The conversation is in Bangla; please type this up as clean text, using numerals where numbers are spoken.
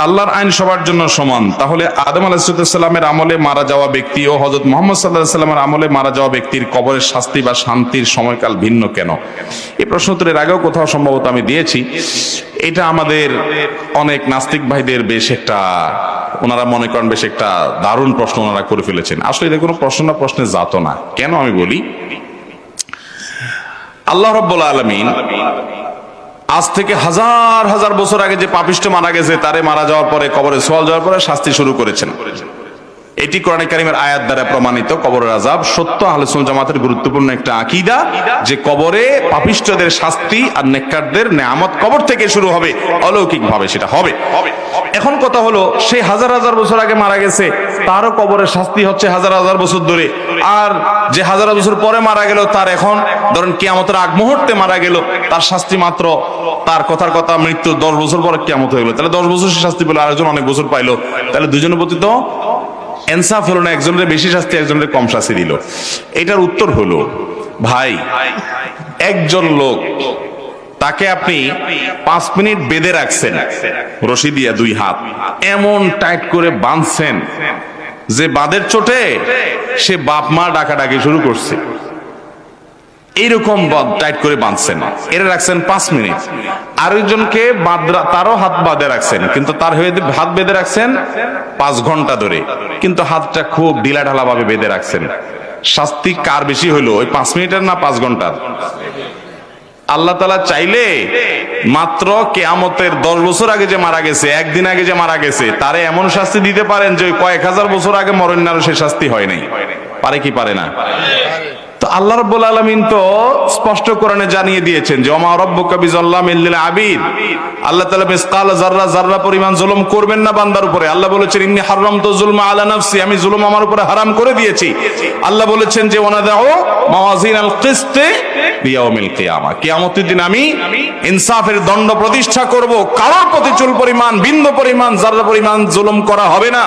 আল্লাহর আইন সবার জন্য সমান, তাহলে আদম আলাইহিসসালামের আমলে মারা যাওয়া ব্যক্তি ও হযরত মুহাম্মদ সাল্লাল্লাহু আলাইহি সাল্লামের আমলে মারা যাওয়া ব্যক্তির কবরের শাস্তি বা শান্তির সময়কাল ভিন্ন কেন? এই প্রশ্ন উত্তরের আগেও কোথাও সম্ভবত আমি দিয়েছি। এটা আমাদের অনেক নাস্তিক ভাইদের বেশ একটা, ওনারা মনে করেন বেশ একটা দারুণ প্রশ্ন ওনারা করে ফেলেছেন। আসলে এটা কোনো প্রশ্ন না, প্রশ্নের জাত না। কেন আমি বলি, আল্লাহ রাব্বুল আলামিন আজ থেকে হাজার হাজার বছর আগে যে পাপিষ্ঠ মারা গেছে, তারে মারা যাওয়ার পরে কবরে সোয়াল যাওয়ার পরে শাস্তি শুরু করেছেন। এটি কোরআনে কারিমের আয়াত দ্বারা প্রমাণিত। কবরের আযাব সত্য, আহলে সুন্নাত জামাতের গুরুত্বপূর্ণ একটা আকীদা, যে কবরে পাপিষ্ঠদের শাস্তি আর নেককারদের নেয়ামত কবর থেকে শুরু হবে, অলৌকিক ভাবে সেটা হবে। এখন কথা হলো, সে হাজার হাজার বছর আগে মারা গেছে, তারও কবরের শাস্তি হচ্ছে হাজার হাজার বছর ধরে। আর যে হাজার বছর পরে মারা গেল, তার এখন ধরেন কিয়ামতের আগ মুহূর্তে মারা গেল, তার শাস্তি মাত্র, তার কথার কথা মৃত্যু 10 বছর পরে কিয়ামত হয়ে গেল, তাহলে 10 বছর সে শাস্তি পেল, আরেকজন অনেক বছর পাইলো, তাহলে দুজনের প্রতি তো ইনসাফ হলো না, একজনের বেশি শাস্তি একজনের কম শাস্তি দিল। এটার উত্তর হলো, ভাই, একজন লোক, তাকে আপনি 5 মিনিট বেঁধে রাখছেন রশি দিয়া 2 হাত, এমন টাইট করে বাঁধছেন যে বাঁধের চোটে সে বাপ মা ডাকাডাকি শুরু করছে, এইরকম টাইট করে বাঁধছেন, এরা রাখছেন 5 মিনিট। আরেকজনকে তারও হাত বাঁধে রাখছেন, কিন্তু তার হয়ে হাত বেঁধে রাখছেন 5 ঘন্টা ধরে, কিন্তু হাতটা খুব ঢিলা ঢালা ভাবে বেঁধে রাখছেন। শাস্তি কার বেশি হলো, ওই 5 মিনিটের না 5 ঘন্টার? আল্লাহ তাআলা চাইলে মাত্র কিয়ামতের 10 বছর আগে যে মারা গেছে, একদিন আগে যে মারা গেছে, তারে এমন শাস্তি দিতে পারেন যে কয়েক হাজার বছর আগে মরণারও সে শাস্তি হয় নাই। পারে কি পারে না? তো আল্লাহ রাব্বুল আলামিন তো স্পষ্ট কোরআনে জানিয়ে দিয়েছেন যে ওমা রাব্বুকা বিযাল্লামিল লিল আবিদ, আল্লাহ তাআলা মিসকাল যাররা যাররা পরিমাণ জুলুম করবেন না বান্দার উপরে। আল্লাহ বলেছেন ইন্নী হারামতু যুলমা আলা নাফসি, আমি জুলুম আমার উপরে হারাম করে দিয়েছি। আল্লাহ বলেছেন যে ওয়ানাদাউ মাওয়াজিনাল কিসত বিয়াউমিল কিয়ামা, কিয়ামতের দিন আমি ইনসাফের দণ্ড প্রতিষ্ঠা করব, কারোর প্রতি চুল পরিমাণ, বিন্দু পরিমাণ, যাররা পরিমাণ জুলুম করা হবে না।